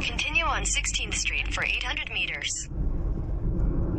Continue on 16th Street for 800 meters.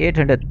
800۔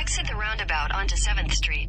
Exit the roundabout onto 7th Street.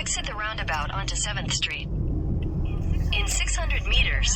Exit the roundabout onto 7th Street. In 600 meters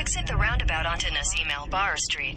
Exit the roundabout onto Nassim Al Bar Street.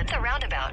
at the roundabout,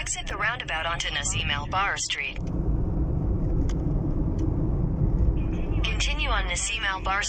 Exit the roundabout onto Nassim Al Bar Street. Continue on Nassim Al Bar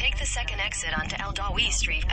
take the second exit onto Al Dawi Street,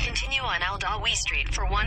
Continue on Al Dawi Street for 1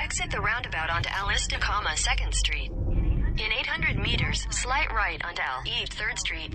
Exit the roundabout onto Al Istiqama 2nd Street. In 800 meters, slight right onto Al Eid 3rd Street,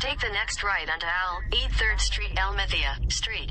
Take the next right onto Al Eid 3rd Street, Almithia Street.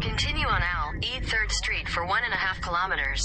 Continue on Al Eid 3rd Street for 1.5 kilometers.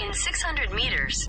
In 600 meters.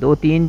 2-3